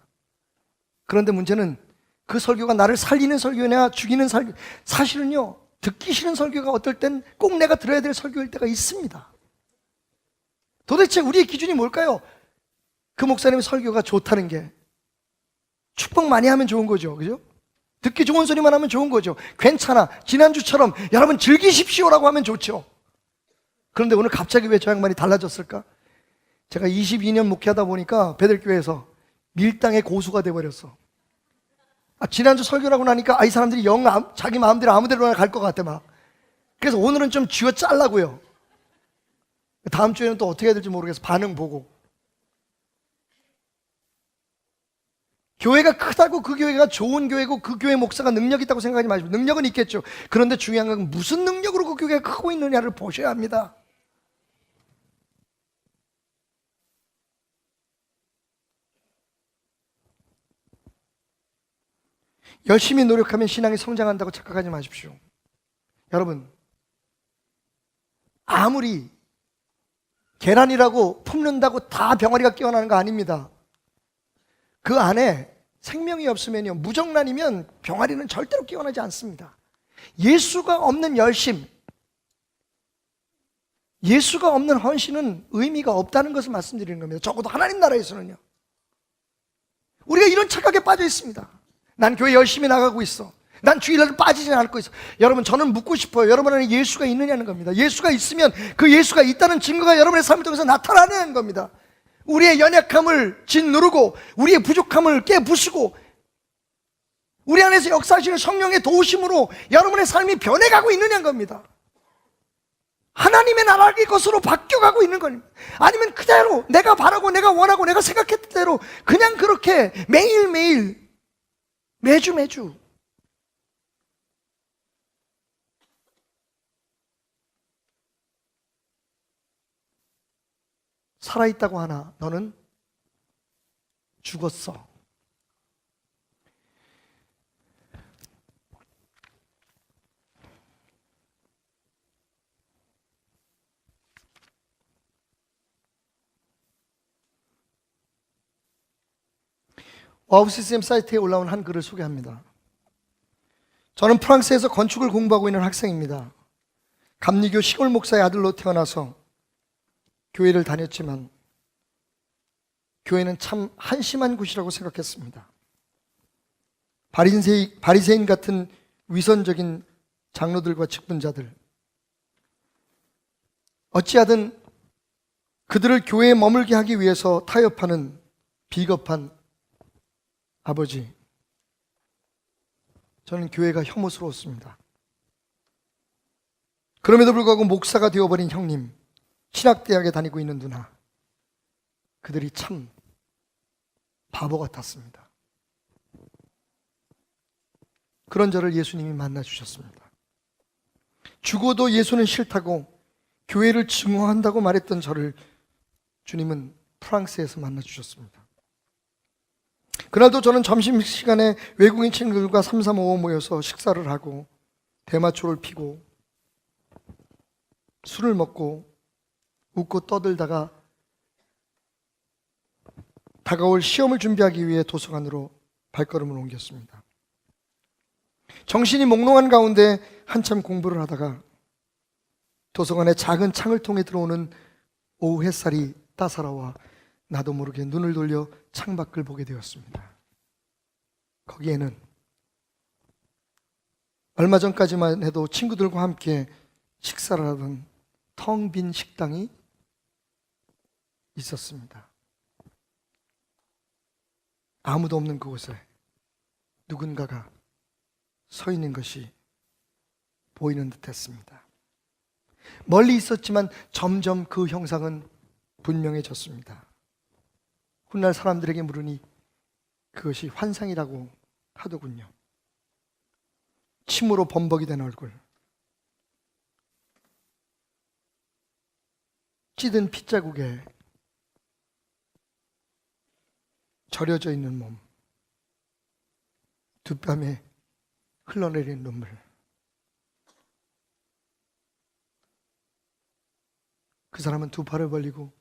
그런데 문제는 그 설교가 나를 살리는 설교냐 죽이는 설교. 사실은요, 듣기 싫은 설교가 어떨 땐 꼭 내가 들어야 될 설교일 때가 있습니다. 도대체 우리의 기준이 뭘까요? 그 목사님의 설교가 좋다는 게 축복 많이 하면 좋은 거죠. 그죠? 듣기 좋은 소리만 하면 좋은 거죠. 괜찮아. 지난주처럼 여러분 즐기십시오라고 하면 좋죠. 그런데 오늘 갑자기 왜 저 양반이 달라졌을까? 제가 22년 목회하다 보니까 베들교회에서 밀당의 고수가 돼버렸어. 지난주 설교라고 나니까 이 사람들이 자기 마음대로 아무데로나 갈 것 같아 막. 그래서 오늘은 좀 쥐어 짜려고요. 다음 주에는 또 어떻게 해야 될지 모르겠어. 반응 보고. 교회가 크다고 그 교회가 좋은 교회고 그 교회 목사가 능력 있다고 생각하지 마시고, 능력은 있겠죠. 그런데 중요한 건 무슨 능력으로 그 교회가 크고 있느냐를 보셔야 합니다. 열심히 노력하면 신앙이 성장한다고 착각하지 마십시오. 여러분, 아무리 계란이라고 품는다고 다 병아리가 깨어나는 거 아닙니다. 그 안에 생명이 없으면요, 무정란이면 병아리는 절대로 깨어나지 않습니다. 예수가 없는 열심, 예수가 없는 헌신은 의미가 없다는 것을 말씀드리는 겁니다. 적어도 하나님 나라에서는요. 우리가 이런 착각에 빠져 있습니다. 난 교회 열심히 나가고 있어. 난 주일날 빠지지 않고 있어. 여러분, 저는 묻고 싶어요. 여러분 안에 예수가 있느냐는 겁니다. 예수가 있으면 그 예수가 있다는 증거가 여러분의 삶을 통해서 나타나는 겁니다. 우리의 연약함을 짓누르고 우리의 부족함을 깨부수고 우리 안에서 역사하시는 성령의 도우심으로 여러분의 삶이 변해가고 있느냐는 겁니다. 하나님의 나라의 것으로 바뀌어가고 있는 겁니다. 아니면 그대로 내가 바라고 내가 원하고 내가 생각했던 대로 그냥 그렇게 매일매일 매주 살아있다고 하나 너는 죽었어. 와우CCM 사이트에 올라온 한 글을 소개합니다. 저는 프랑스에서 건축을 공부하고 있는 학생입니다. 감리교 시골 목사의 아들로 태어나서 교회를 다녔지만 교회는 참 한심한 곳이라고 생각했습니다. 바리새인 같은 위선적인 장로들과 직분자들, 어찌하든 그들을 교회에 머물게 하기 위해서 타협하는 비겁한 아버지, 저는 교회가 혐오스러웠습니다. 그럼에도 불구하고 목사가 되어버린 형님, 신학대학에 다니고 있는 누나, 그들이 참 바보 같았습니다. 그런 저를 예수님이 만나주셨습니다. 죽어도 예수는 싫다고 교회를 증오한다고 말했던 저를 주님은 프랑스에서 만나주셨습니다. 그날도 저는 점심시간에 외국인 친구들과 335 모여서 식사를 하고 대마초를 피고 술을 먹고 웃고 떠들다가 다가올 시험을 준비하기 위해 도서관으로 발걸음을 옮겼습니다. 정신이 몽롱한 가운데 한참 공부를 하다가 도서관의 작은 창을 통해 들어오는 오후 햇살이 따사로워 나도 모르게 눈을 돌려 창밖을 보게 되었습니다. 거기에는 얼마 전까지만 해도 친구들과 함께 식사를 하던 텅 빈 식당이 있었습니다. 아무도 없는 그곳에 누군가가 서 있는 것이 보이는 듯 했습니다. 멀리 있었지만 점점 그 형상은 분명해졌습니다. 훗날 사람들에게 물으니 그것이 환상이라고 하더군요. 침으로 범벅이 된 얼굴, 찌든 핏자국에 절여져 있는 몸, 두 뺨에 흘러내리는 눈물. 그 사람은 두 팔을 벌리고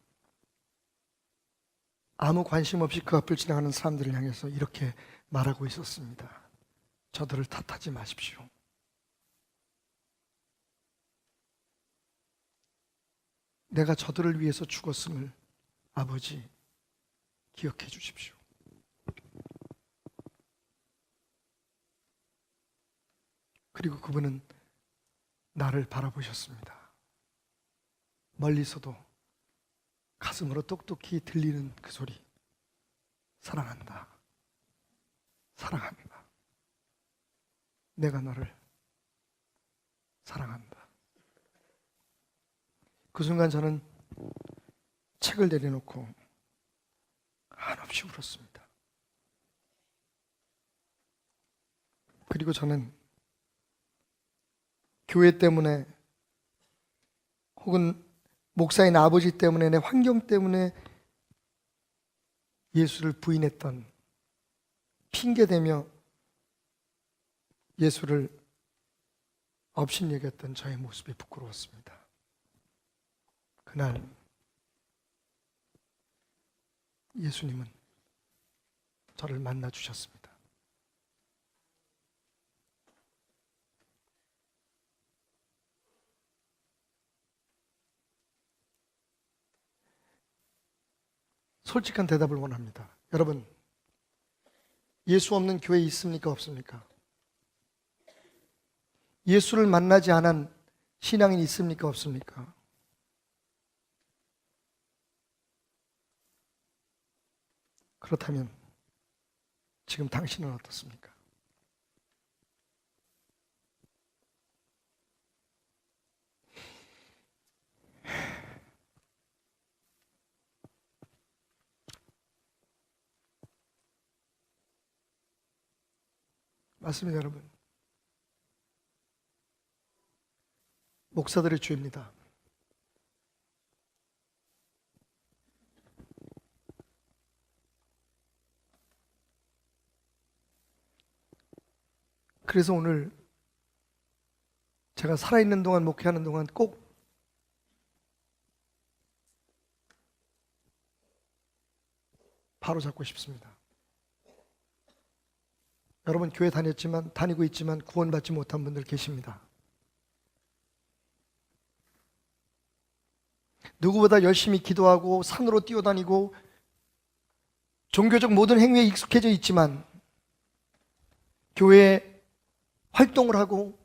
아무 관심 없이 그 앞을 지나가는 사람들을 향해서 이렇게 말하고 있었습니다. 저들을 탓하지 마십시오. 내가 저들을 위해서 죽었음을 아버지 기억해 주십시오. 그리고 그분은 나를 바라보셨습니다. 멀리서도 가슴으로 똑똑히 들리는 그 소리. 사랑한다. 사랑합니다. 내가 너를 사랑한다. 그 순간 저는 책을 내려놓고 한없이 울었습니다. 그리고 저는 교회 때문에 혹은 목사인 아버지 때문에 내 환경 때문에 예수를 부인했던, 핑계대며 예수를 업신여겼던 저의 모습이 부끄러웠습니다. 그날 예수님은 저를 만나 주셨습니다. 솔직한 대답을 원합니다. 여러분, 예수 없는 교회 있습니까? 없습니까? 예수를 만나지 않은 신앙인 있습니까? 없습니까? 그렇다면 지금 당신은 어떻습니까? 맞습니다, 여러분. 목사들의 죄입니다. 그래서 오늘 제가 살아있는 동안, 목회하는 동안 꼭 바로 잡고 싶습니다. 여러분, 교회 다니고 있지만 구원받지 못한 분들 계십니다. 누구보다 열심히 기도하고 산으로 뛰어다니고 종교적 모든 행위에 익숙해져 있지만 교회에 활동을 하고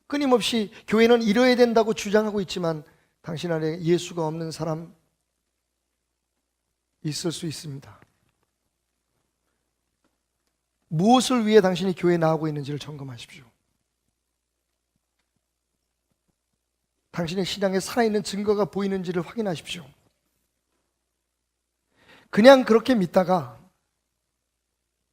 끊임없이 교회는 이뤄야 된다고 주장하고 있지만 당신 안에 예수가 없는 사람 있을 수 있습니다. 무엇을 위해 당신이 교회에 나오고 있는지를 점검하십시오. 당신의 신앙에 살아있는 증거가 보이는지를 확인하십시오. 그냥 그렇게 믿다가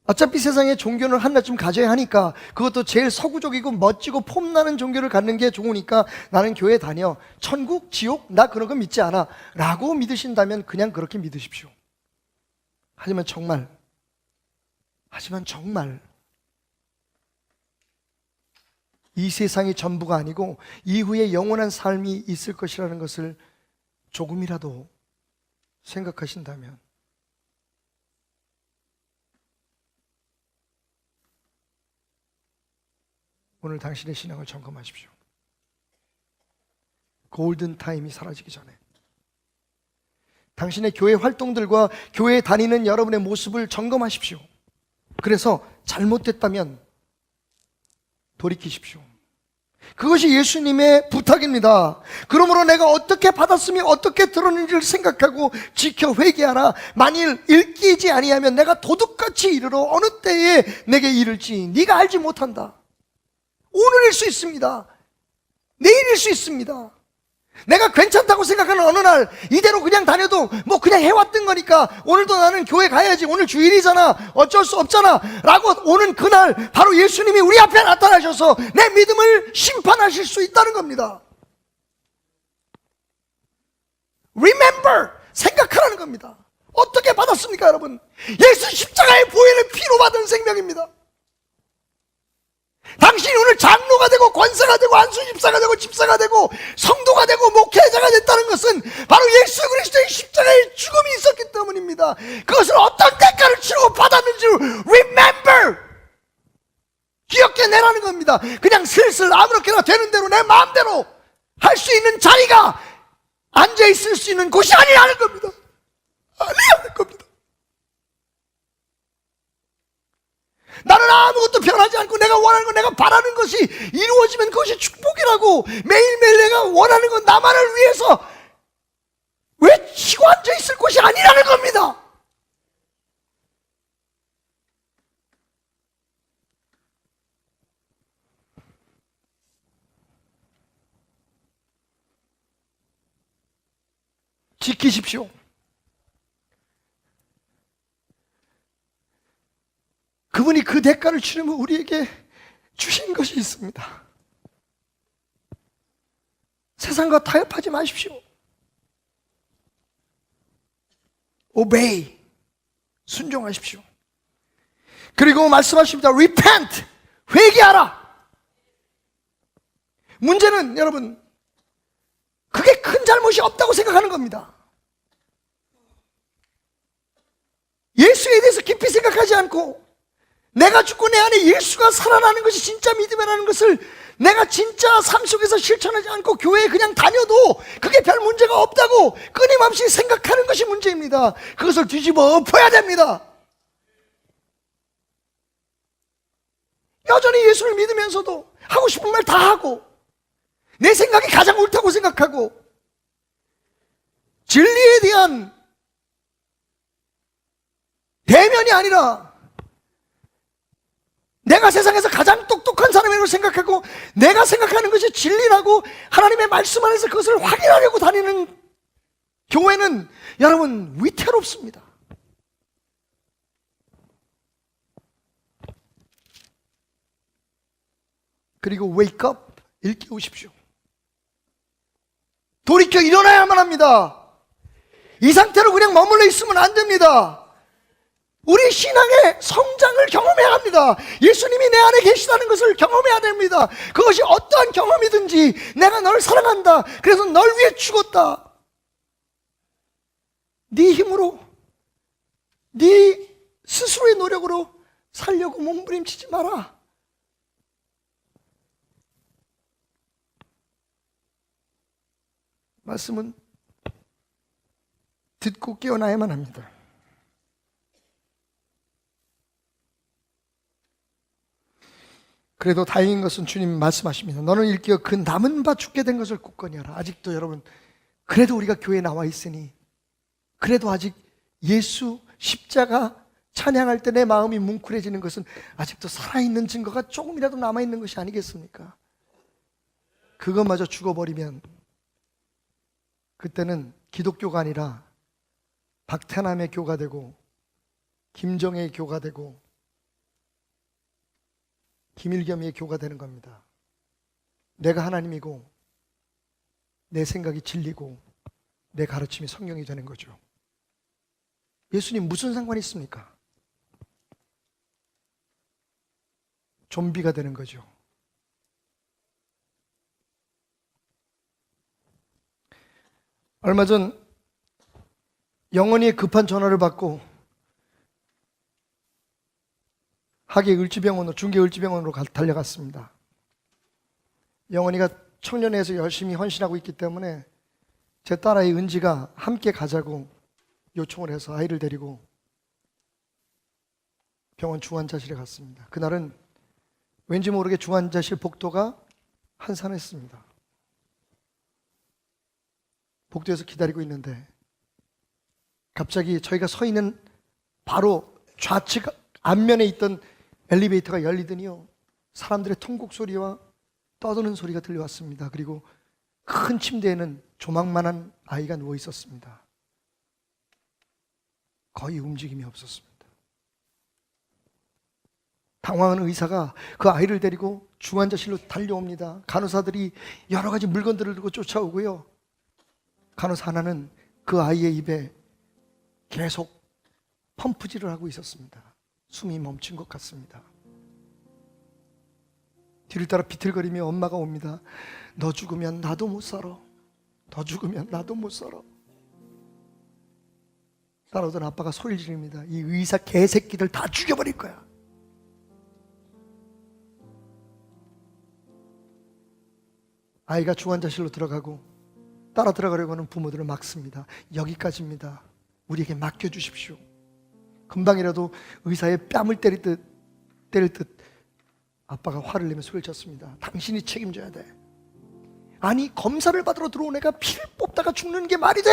어차피 세상에 종교는 하나쯤 가져야 하니까, 그것도 제일 서구적이고 멋지고 폼나는 종교를 갖는 게 좋으니까 나는 교회 다녀, 천국, 지옥, 나 그런 거 믿지 않아 라고 믿으신다면 그냥 그렇게 믿으십시오. 하지만 정말 이 세상이 전부가 아니고 이후에 영원한 삶이 있을 것이라는 것을 조금이라도 생각하신다면 오늘 당신의 신앙을 점검하십시오. 골든 타임이 사라지기 전에 당신의 교회 활동들과 교회에 다니는 여러분의 모습을 점검하십시오. 그래서 잘못됐다면 돌이키십시오. 그것이 예수님의 부탁입니다. 그러므로 내가 어떻게 받았으며 어떻게 들었는지를 생각하고 지켜 회개하라. 만일 일깨지 아니하면 내가 도둑같이 이르러 어느 때에 내게 이를지 네가 알지 못한다. 오늘일 수 있습니다. 내일일 수 있습니다. 내가 괜찮다고 생각하는 어느 날 이대로 그냥 다녀도 뭐 그냥 해왔던 거니까 오늘도 나는 교회 가야지, 오늘 주일이잖아, 어쩔 수 없잖아 라고 오는 그날 바로 예수님이 우리 앞에 나타나셔서 내 믿음을 심판하실 수 있다는 겁니다. Remember, 생각하라는 겁니다. 어떻게 받았습니까 여러분? 예수 십자가의 보혈을 피로 받은 생명입니다. 당신이 오늘 장로가 되고 권사가 되고 안수집사가 되고 집사가 되고 성도가 되고 목회자가 됐다는 것은 바로 예수 그리스도의 십자가의 죽음이 있었기 때문입니다. 그것을 어떤 대가를 치르고 받았는지를 remember, 기억해내라는 겁니다. 그냥 슬슬 아무렇게나 되는 대로 내 마음대로 할 수 있는 자리가 앉아있을 수 있는 곳이 아니라는 겁니다. 아니라는 겁니다. 나는 아무것도 변하지 않고 내가 원하는 것, 내가 바라는 것이 이루어지면 그것이 축복이라고, 매일매일 내가 원하는 건 나만을 위해서 외치고 앉아있을 것이 아니라는 겁니다. 지키십시오. 그분이 그 대가를 치르며 우리에게 주신 것이 있습니다. 세상과 타협하지 마십시오. Obey, 순종하십시오. 그리고 말씀하십니다. Repent, 회개하라. 문제는 여러분, 그게 큰 잘못이 없다고 생각하는 겁니다. 예수에 대해서 깊이 생각하지 않고 내가 죽고 내 안에 예수가 살아나는 것이 진짜 믿음이라는 것을 내가 진짜 삶 속에서 실천하지 않고 교회에 그냥 다녀도 그게 별 문제가 없다고 끊임없이 생각하는 것이 문제입니다. 그것을 뒤집어 엎어야 됩니다. 여전히 예수를 믿으면서도 하고 싶은 말 다 하고 내 생각이 가장 옳다고 생각하고 진리에 대한 대면이 아니라 내가 세상에서 가장 똑똑한 사람이라고 생각하고 내가 생각하는 것이 진리라고 하나님의 말씀 안에서 그것을 확인하려고 다니는 교회는 여러분 위태롭습니다. 그리고 wake up, 일깨우십시오. 돌이켜 일어나야만 합니다. 이 상태로 그냥 머물러 있으면 안 됩니다. 우리 신앙의 성장을 경험해야 합니다. 예수님이 내 안에 계시다는 것을 경험해야 됩니다. 그것이 어떠한 경험이든지 내가 널 사랑한다, 그래서 널 위해 죽었다, 네 힘으로 네 스스로의 노력으로 살려고 몸부림치지 마라. 말씀은 듣고 깨어나야만 합니다. 그래도 다행인 것은 주님 말씀하십니다. 너는 일깨어 그 남은 바 죽게 된 것을 굳건히 하라. 아직도 여러분, 그래도 우리가 교회에 나와 있으니, 그래도 아직 예수 십자가 찬양할 때 내 마음이 뭉클해지는 것은 아직도 살아있는 증거가 조금이라도 남아있는 것이 아니겠습니까? 그것마저 죽어버리면 그때는 기독교가 아니라 박태남의 교가 되고 김정혜의 교가 되고 김일겸의 교가 되는 겁니다. 내가 하나님이고 내 생각이 진리고 내 가르침이 성경이 되는 거죠. 예수님 무슨 상관이 있습니까? 좀비가 되는 거죠. 얼마 전 영원히 급한 전화를 받고 하계 을지병원으로, 중계 을지병원으로 달려갔습니다. 영원이가 청년회에서 열심히 헌신하고 있기 때문에 제 딸아이 은지가 함께 가자고 요청을 해서 아이를 데리고 병원 중환자실에 갔습니다. 그날은 왠지 모르게 중환자실 복도가 한산했습니다. 복도에서 기다리고 있는데 갑자기 저희가 서 있는 바로 좌측 앞면에 있던 엘리베이터가 열리더니요, 사람들의 통곡 소리와 떠드는 소리가 들려왔습니다. 그리고 큰 침대에는 조망만한 아이가 누워 있었습니다. 거의 움직임이 없었습니다. 당황한 의사가 그 아이를 데리고 중환자실로 달려옵니다. 간호사들이 여러 가지 물건들을 들고 쫓아오고요, 간호사 하나는 그 아이의 입에 계속 펌프질을 하고 있었습니다. 숨이 멈춘 것 같습니다. 뒤를 따라 비틀거리며 엄마가 옵니다. 너 죽으면 나도 못 살아. 너 죽으면 나도 못 살아. 따라오던 아빠가 소리를 지릅니다. 이 의사 개새끼들 다 죽여버릴 거야. 아이가 중환자실로 들어가고 따라 들어가려고 하는 부모들을 막습니다. 여기까지입니다. 우리에게 맡겨주십시오. 금방이라도 의사의 뺨을 때릴 듯 아빠가 화를 내며 소리를 쳤습니다. 당신이 책임져야 돼. 아니, 검사를 받으러 들어온 애가 피를 뽑다가 죽는 게 말이 돼?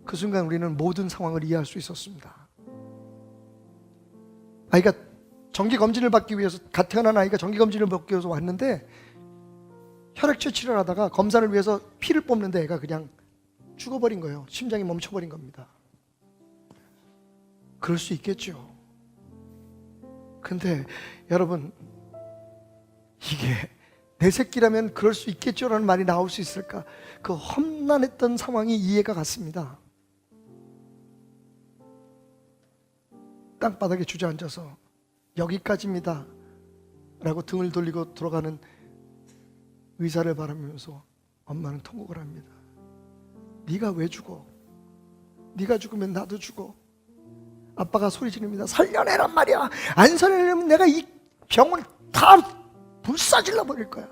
그 순간 우리는 모든 상황을 이해할 수 있었습니다. 아이가 정기검진을 받기 위해서, 갓 태어난 아이가 정기검진을 받기 위해서 왔는데 혈액 채취를 하다가 검사를 위해서 피를 뽑는데 애가 그냥 죽어버린 거예요. 심장이 멈춰버린 겁니다. 그럴 수 있겠죠. 근데 여러분, 이게 내 새끼라면 그럴 수 있겠죠라는 말이 나올 수 있을까? 그 험난했던 상황이 이해가 갔습니다. 땅바닥에 주저앉아서 여기까지입니다 라고 등을 돌리고 돌아가는 의사를 바라보면서 엄마는 통곡을 합니다. 네가 왜 죽어? 네가 죽으면 나도 죽어. 아빠가 소리 지릅니다. 살려내란 말이야. 안 살려내면 내가 이 병원 다 불사질러 버릴 거야.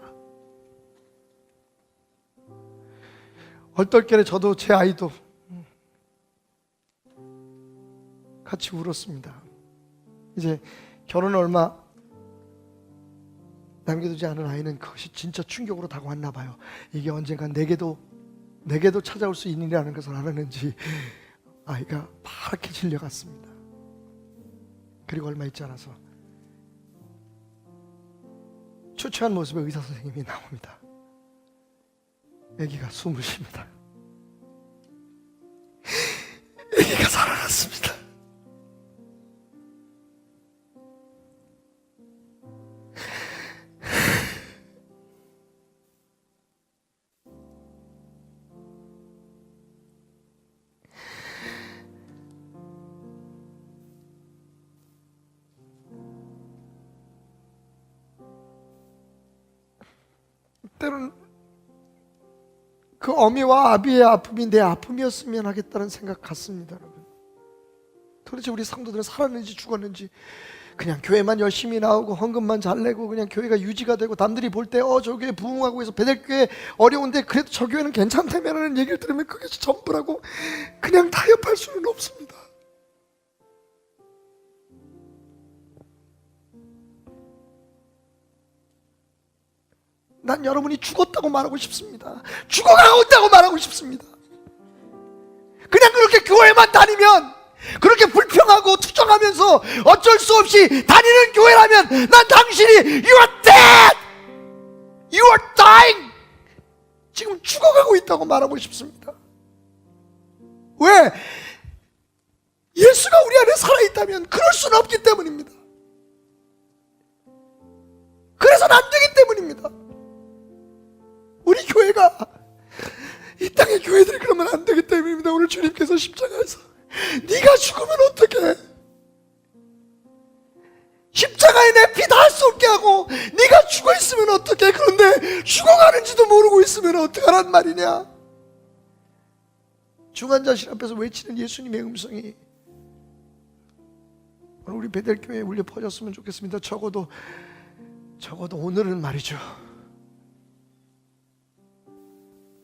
얼떨결에 저도 제 아이도 같이 울었습니다. 이제 결혼 얼마 남겨두지 않은 아이는 그것이 진짜 충격으로 다가왔나 봐요. 이게 언젠가 내게도 찾아올 수 있는 일이라는 것을 알았는지 아이가 파랗게 질려갔습니다. 그리고 얼마 있지 않아서 초췌한 모습의 의사 선생님이 나옵니다. 아기가 숨을 쉽니다. 아기가 살아났습니다. 때로는 그 어미와 아비의 아픔이 내 아픔이었으면 하겠다는 생각 같습니다. 여러분, 도대체 우리 성도들은 살았는지 죽었는지, 그냥 교회만 열심히 나오고 헌금만 잘 내고 그냥 교회가 유지가 되고 남들이 볼 때 저 교회 부흥하고 해서 베델교회 어려운데 그래도 저 교회는 괜찮다면 얘기를 들으면 그게 전부라고 그냥 타협할 수는 없습니다. 난 여러분이 죽었다고 말하고 싶습니다. 죽어가고 있다고 말하고 싶습니다. 그냥 그렇게 교회만 다니면 그렇게 불평하고 투정하면서 어쩔 수 없이 다니는 교회라면 난 당신이 You are dead! You are dying! 지금 죽어가고 있다고 말하고 싶습니다. 왜? 예수가 우리 안에 살아있다면 그럴 수는 없기 때문입니다. 그래서는 안 되기 때문입니다. 우리 교회가 이 땅의 교회들이 그러면 안 되기 때문입니다. 오늘 주님께서 십자가에서 네가 죽으면 어떡해? 십자가에 내 피 닿을 수 없게 하고 네가 죽어 있으면 어떡해? 그런데 죽어가는지도 모르고 있으면 어떡하란 말이냐? 중환자실 앞에서 외치는 예수님의 음성이 오늘 우리 베델교회에 울려 퍼졌으면 좋겠습니다. 적어도 오늘은 말이죠.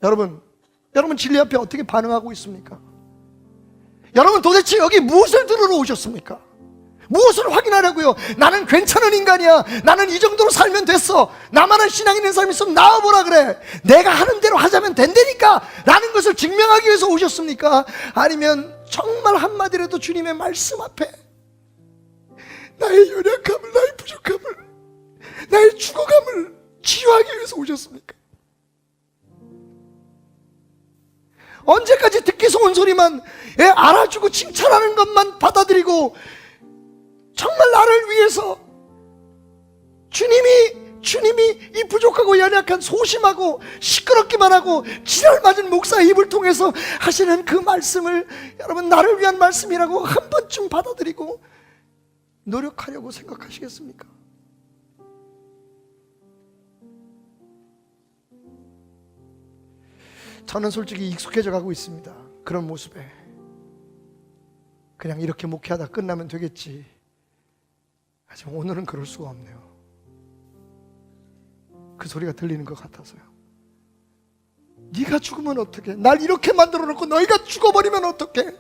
여러분 진리 앞에 어떻게 반응하고 있습니까? 여러분 도대체 여기 무엇을 들으러 오셨습니까? 무엇을 확인하려고요? 나는 괜찮은 인간이야. 나는 이 정도로 살면 됐어. 나만한 신앙 있는 사람이 있으면 나와보라 그래. 내가 하는 대로 하자면 된다니까 라는 것을 증명하기 위해서 오셨습니까? 아니면 정말 한마디라도 주님의 말씀 앞에 나의 연약함을, 나의 부족함을, 나의 죽어감을 치유하기 위해서 오셨습니까? 언제까지 듣기서 온 소리만 알아주고 칭찬하는 것만 받아들이고 정말 나를 위해서 주님이 이 부족하고 연약한 소심하고 시끄럽기만 하고 지랄 맞은 목사의 입을 통해서 하시는 그 말씀을 여러분 나를 위한 말씀이라고 한 번쯤 받아들이고 노력하려고 생각하시겠습니까? 저는 솔직히 익숙해져 가고 있습니다. 그런 모습에 그냥 이렇게 목회하다 끝나면 되겠지. 하지만 오늘은 그럴 수가 없네요. 그 소리가 들리는 것 같아서요. 네가 죽으면 어떡해? 날 이렇게 만들어 놓고 너희가 죽어버리면 어떡해?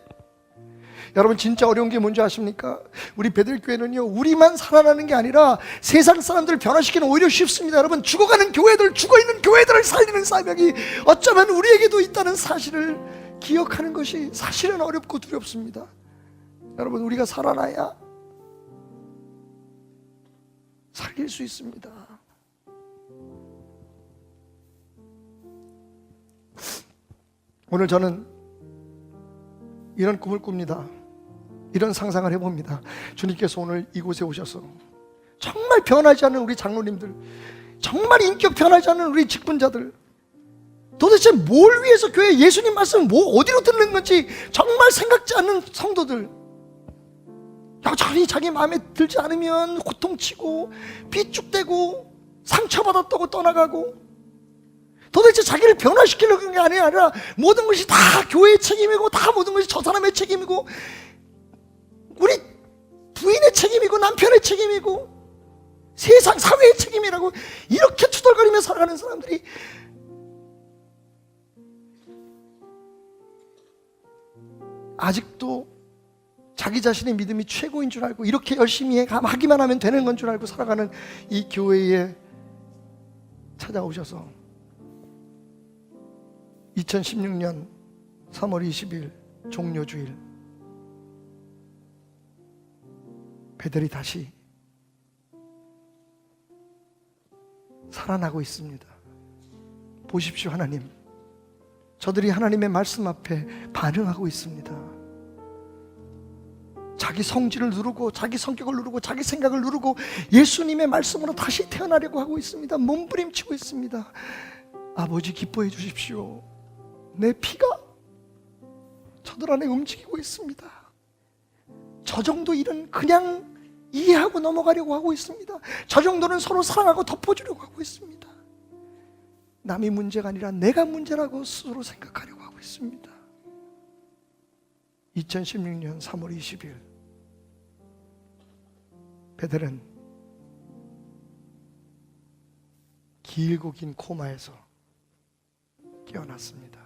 여러분 진짜 어려운 게 뭔지 아십니까? 우리 베들교회는요 우리만 살아나는 게 아니라 세상 사람들을 변화시키는 오히려 쉽습니다. 여러분 죽어가는 교회들, 죽어있는 교회들을 살리는 사명이 어쩌면 우리에게도 있다는 사실을 기억하는 것이 사실은 어렵고 두렵습니다. 여러분 우리가 살아나야 살릴 수 있습니다. 오늘 저는 이런 꿈을 꿉니다. 이런 상상을 해봅니다. 주님께서 오늘 이곳에 오셔서 정말 변하지 않는 우리 장로님들, 정말 인격 변하지 않는 우리 직분자들, 도대체 뭘 위해서 교회 예수님 말씀 어디로 듣는 건지 정말 생각지 않는 성도들, 여전히 자기 마음에 들지 않으면 고통치고 비축되고 상처받았다고 떠나가고, 도대체 자기를 변화시키려고 하는 게 아니라 모든 것이 다 교회의 책임이고 다 모든 것이 저 사람의 책임이고 우리 부인의 책임이고 남편의 책임이고 세상 사회의 책임이라고 이렇게 투덜거리며 살아가는 사람들이 아직도 자기 자신의 믿음이 최고인 줄 알고 이렇게 열심히 하기만 하면 되는 건 줄 알고 살아가는 이 교회에 찾아오셔서 2016년 3월 20일 종료주일 베델이 다시 살아나고 있습니다. 보십시오. 하나님, 저들이 하나님의 말씀 앞에 반응하고 있습니다. 자기 성질을 누르고 자기 성격을 누르고 자기 생각을 누르고 예수님의 말씀으로 다시 태어나려고 하고 있습니다. 몸부림치고 있습니다. 아버지, 기뻐해 주십시오. 내 피가 저들 안에 움직이고 있습니다. 저 정도 일은 그냥 이해하고 넘어가려고 하고 있습니다. 저 정도는 서로 사랑하고 덮어주려고 하고 있습니다. 남이 문제가 아니라 내가 문제라고 스스로 생각하려고 하고 있습니다. 2016년 3월 20일 베델은 길고 긴 코마에서 깨어났습니다.